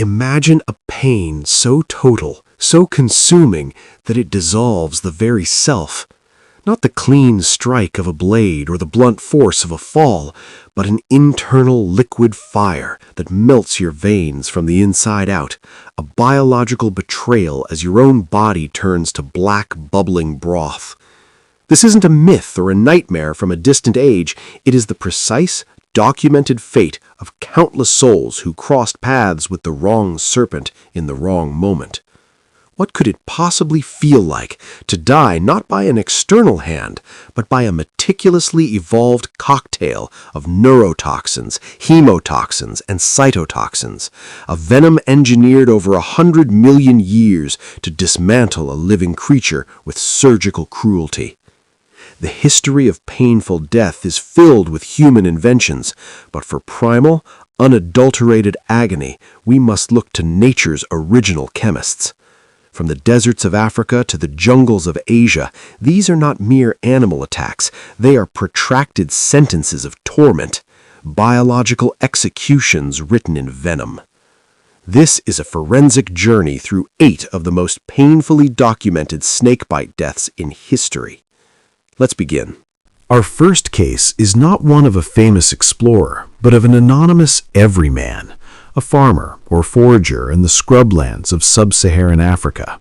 Imagine a pain so total, so consuming, that it dissolves the very self. Not the clean strike of a blade or the blunt force of a fall, but an internal liquid fire that melts your veins from the inside out, a biological betrayal as your own body turns to black, bubbling broth. This isn't a myth or a nightmare from a distant age. It is the precise, documented fate of countless souls who crossed paths with the wrong serpent in the wrong moment. What could it possibly feel like to die not by an external hand, but by a meticulously evolved cocktail of neurotoxins, hemotoxins, and cytotoxins, a venom engineered over 100 million years to dismantle a living creature with surgical cruelty? The history of painful death is filled with human inventions, but for primal, unadulterated agony, we must look to nature's original chemists. From the deserts of Africa to the jungles of Asia, these are not mere animal attacks. They are protracted sentences of torment, biological executions written in venom. This is a forensic journey through 8 of the most painfully documented snakebite deaths in history. Let's begin. Our first case is not one of a famous explorer, but of an anonymous everyman, a farmer or forager in the scrublands of sub-Saharan Africa.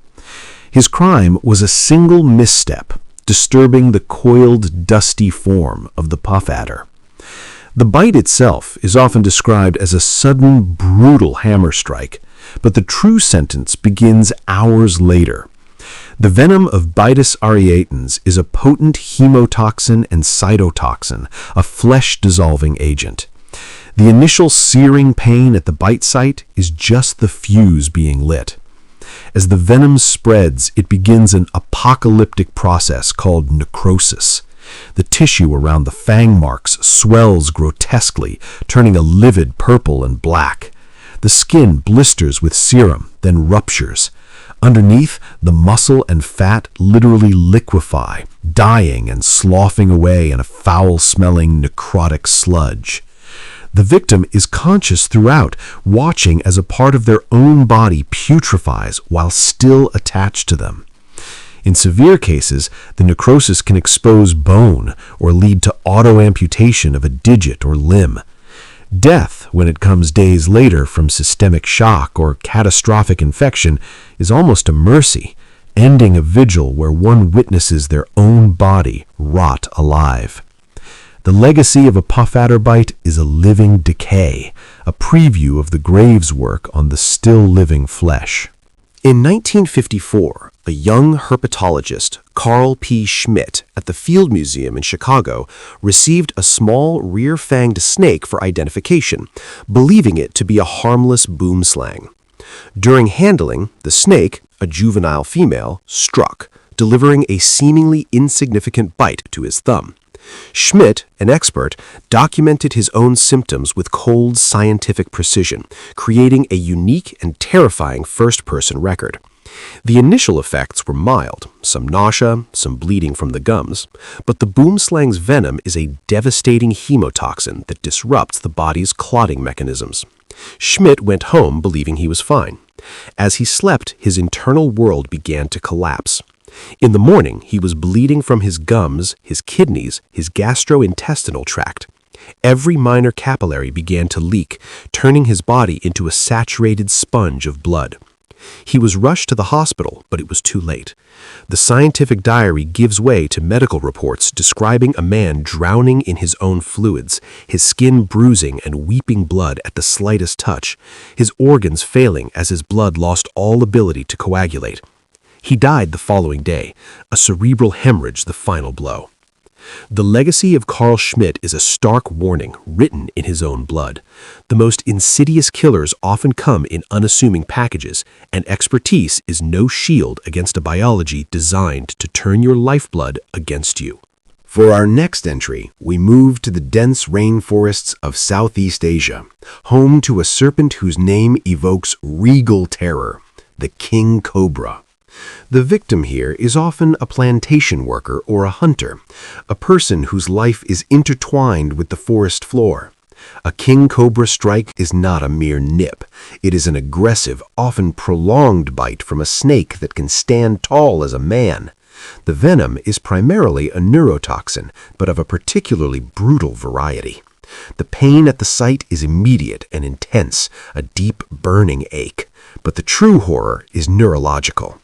His crime was a single misstep, disturbing the coiled, dusty form of the puff adder. The bite itself is often described as a sudden, brutal hammer strike, but the true sentence begins hours later. The venom of Bitis areatans is a potent hemotoxin and cytotoxin, a flesh-dissolving agent. The initial searing pain at the bite site is just the fuse being lit. As the venom spreads, it begins an apocalyptic process called necrosis. The tissue around the fang marks swells grotesquely, turning a livid purple and black. The skin blisters with serum, then ruptures. Underneath, the muscle and fat literally liquefy, dying and sloughing away in a foul-smelling necrotic sludge. The victim is conscious throughout, watching as a part of their own body putrefies while still attached to them. In severe cases, the necrosis can expose bone or lead to auto-amputation of a digit or limb. Death, when it comes days later from systemic shock or catastrophic infection, is almost a mercy, ending a vigil where one witnesses their own body rot alive. The legacy of a puff adder bite is a living decay, a preview of the grave's work on the still-living flesh. In 1954, a young herpetologist, Carl P. Schmidt, at the Field Museum in Chicago, received a small rear-fanged snake for identification, believing it to be a harmless boomslang. During handling, the snake, a juvenile female, struck, delivering a seemingly insignificant bite to his thumb. Schmidt, an expert, documented his own symptoms with cold scientific precision, creating a unique and terrifying first-person record. The initial effects were mild, some nausea, some bleeding from the gums, but the boomslang's venom is a devastating hemotoxin that disrupts the body's clotting mechanisms. Schmidt went home believing he was fine. As he slept, his internal world began to collapse. In the morning, he was bleeding from his gums, his kidneys, his gastrointestinal tract. Every minor capillary began to leak, turning his body into a saturated sponge of blood. He was rushed to the hospital, but it was too late. The scientific diary gives way to medical reports describing a man drowning in his own fluids, his skin bruising and weeping blood at the slightest touch, his organs failing as his blood lost all ability to coagulate. He died the following day, a cerebral hemorrhage the final blow. The legacy of Carl Schmidt is a stark warning written in his own blood. The most insidious killers often come in unassuming packages, and expertise is no shield against a biology designed to turn your lifeblood against you. For our next entry, we move to the dense rainforests of Southeast Asia, home to a serpent whose name evokes regal terror, the King Cobra. The victim here is often a plantation worker or a hunter, a person whose life is intertwined with the forest floor. A King Cobra strike is not a mere nip. It is an aggressive, often prolonged bite from a snake that can stand tall as a man. The venom is primarily a neurotoxin, but of a particularly brutal variety. The pain at the site is immediate and intense, a deep, burning ache. But the true horror is neurological.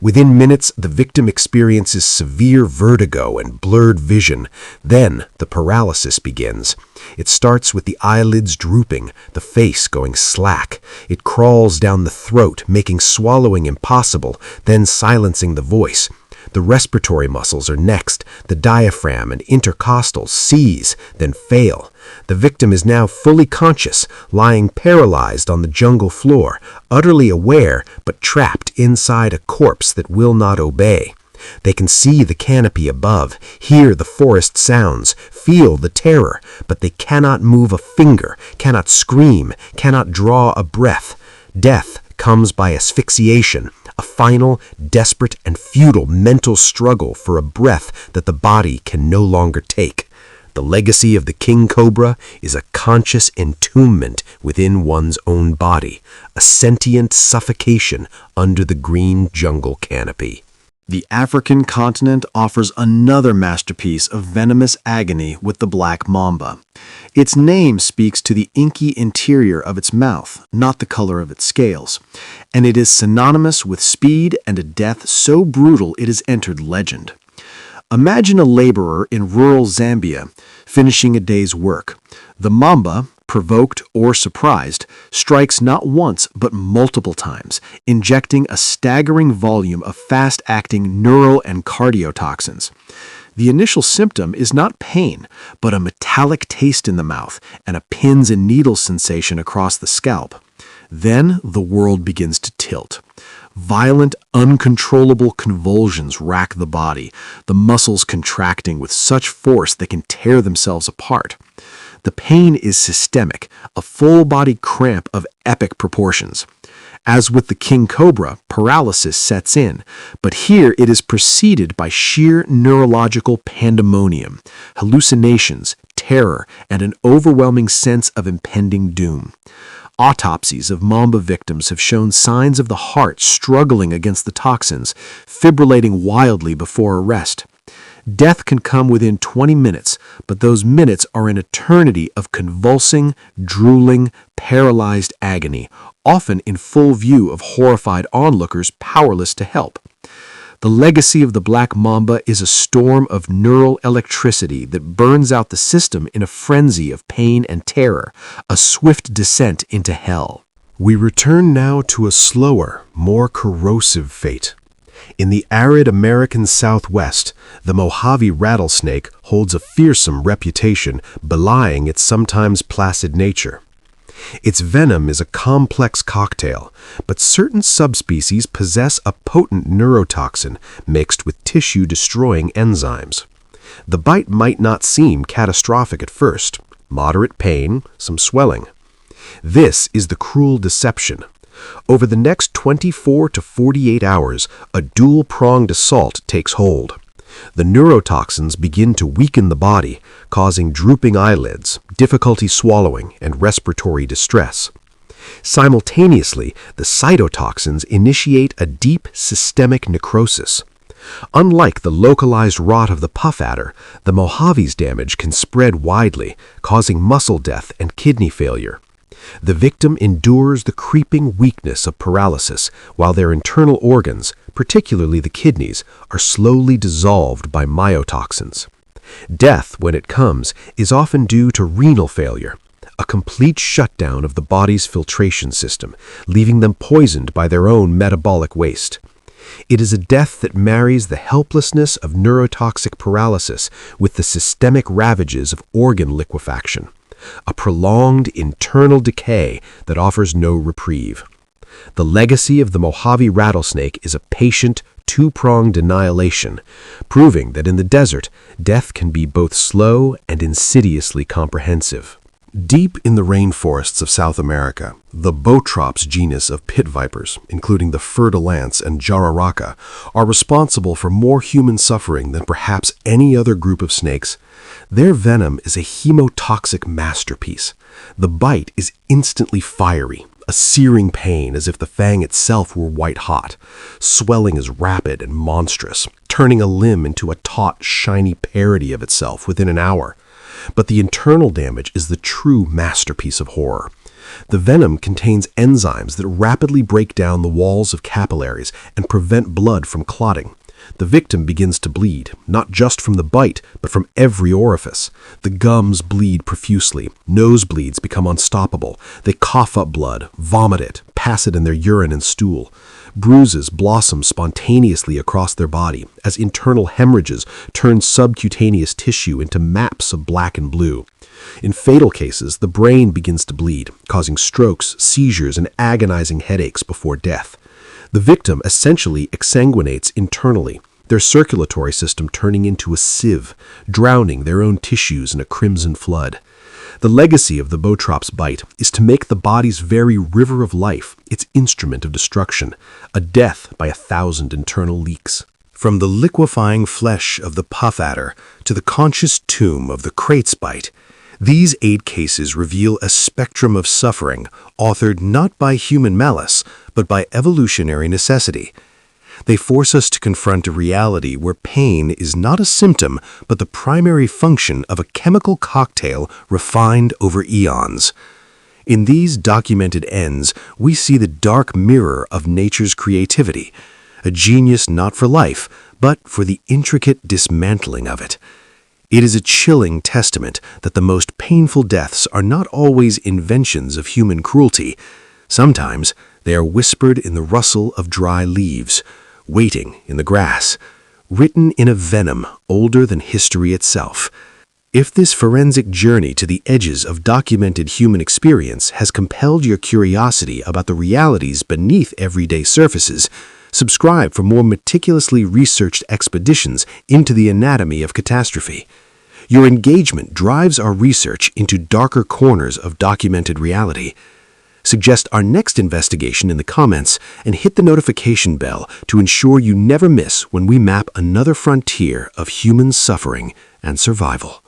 Within minutes, the victim experiences severe vertigo and blurred vision. Then, the paralysis begins. It starts with the eyelids drooping, the face going slack. It crawls down the throat, making swallowing impossible, then silencing the voice. The respiratory muscles are next. The diaphragm and intercostals seize, then fail. The victim is now fully conscious, lying paralyzed on the jungle floor, utterly aware but trapped inside a corpse that will not obey. They can see the canopy above, hear the forest sounds, feel the terror, but they cannot move a finger, cannot scream, cannot draw a breath. Death comes by asphyxiation, a final, desperate, and futile mental struggle for a breath that the body can no longer take. The legacy of the King Cobra is a conscious entombment within one's own body, a sentient suffocation under the green jungle canopy. The African continent offers another masterpiece of venomous agony with the black mamba. Its name speaks to the inky interior of its mouth, not the color of its scales, and it is synonymous with speed and a death so brutal it has entered legend. Imagine a laborer in rural Zambia finishing a day's work. The mamba, provoked or surprised, strikes not once but multiple times, injecting a staggering volume of fast-acting neuro and cardiotoxins. The initial symptom is not pain, but a metallic taste in the mouth and a pins and needles sensation across the scalp. Then the world begins to tilt. Violent, uncontrollable convulsions rack the body, the muscles contracting with such force they can tear themselves apart. The pain is systemic, a full-body cramp of epic proportions. As with the King Cobra, paralysis sets in, but here it is preceded by sheer neurological pandemonium, hallucinations, terror, and an overwhelming sense of impending doom. Autopsies of mamba victims have shown signs of the heart struggling against the toxins, fibrillating wildly before arrest. Death can come within 20 minutes, but those minutes are an eternity of convulsing, drooling, paralyzed agony, often in full view of horrified onlookers powerless to help. The legacy of the black mamba is a storm of neural electricity that burns out the system in a frenzy of pain and terror, a swift descent into hell. We return now to a slower, more corrosive fate. In the arid American Southwest, the Mojave rattlesnake holds a fearsome reputation, belying its sometimes placid nature. Its venom is a complex cocktail, but certain subspecies possess a potent neurotoxin mixed with tissue-destroying enzymes. The bite might not seem catastrophic at first. Moderate pain, some swelling. This is the cruel deception. Over the next 24 to 48 hours, a dual-pronged assault takes hold. The neurotoxins begin to weaken the body, causing drooping eyelids, difficulty swallowing, and respiratory distress. Simultaneously, the cytotoxins initiate a deep systemic necrosis. Unlike the localized rot of the puff adder, the Mojave's damage can spread widely, causing muscle death and kidney failure. The victim endures the creeping weakness of paralysis, while their internal organs, particularly the kidneys, are slowly dissolved by myotoxins. Death, when it comes, is often due to renal failure, a complete shutdown of the body's filtration system, leaving them poisoned by their own metabolic waste. It is a death that marries the helplessness of neurotoxic paralysis with the systemic ravages of organ liquefaction, a prolonged internal decay that offers no reprieve. The legacy of the Mojave rattlesnake is a patient, two-pronged annihilation, proving that in the desert, death can be both slow and insidiously comprehensive. Deep in the rainforests of South America, the Botrops genus of pit vipers, including the fer-de-lance and jararaca, are responsible for more human suffering than perhaps any other group of snakes. Their venom is a hemotoxic masterpiece. The bite is instantly fiery, a searing pain as if the fang itself were white-hot. Swelling is rapid and monstrous, turning a limb into a taut, shiny parody of itself within an hour. But the internal damage is the true masterpiece of horror. The venom contains enzymes that rapidly break down the walls of capillaries and prevent blood from clotting. The victim begins to bleed, not just from the bite, but from every orifice. The gums bleed profusely, nosebleeds become unstoppable. They cough up blood, vomit it, pass it in their urine and stool. Bruises blossom spontaneously across their body as internal hemorrhages turn subcutaneous tissue into maps of black and blue. In fatal cases, the brain begins to bleed, causing strokes, seizures, and agonizing headaches before death. The victim essentially exsanguinates internally, their circulatory system turning into a sieve, drowning their own tissues in a crimson flood. The legacy of the Botrops bite is to make the body's very river of life its instrument of destruction, a death by 1,000 internal leaks. From the liquefying flesh of the puff adder to the conscious tomb of the Snakebite, these 8 cases reveal a spectrum of suffering authored not by human malice, but by evolutionary necessity. They force us to confront a reality where pain is not a symptom, but the primary function of a chemical cocktail refined over eons. In these documented ends, we see the dark mirror of nature's creativity, a genius not for life, but for the intricate dismantling of it. It is a chilling testament that the most painful deaths are not always inventions of human cruelty. Sometimes they are whispered in the rustle of dry leaves, waiting in the grass, written in a venom older than history itself. If this forensic journey to the edges of documented human experience has compelled your curiosity about the realities beneath everyday surfaces, subscribe for more meticulously researched expeditions into the anatomy of catastrophe. Your engagement drives our research into darker corners of documented reality. Suggest our next investigation in the comments and hit the notification bell to ensure you never miss when we map another frontier of human suffering and survival.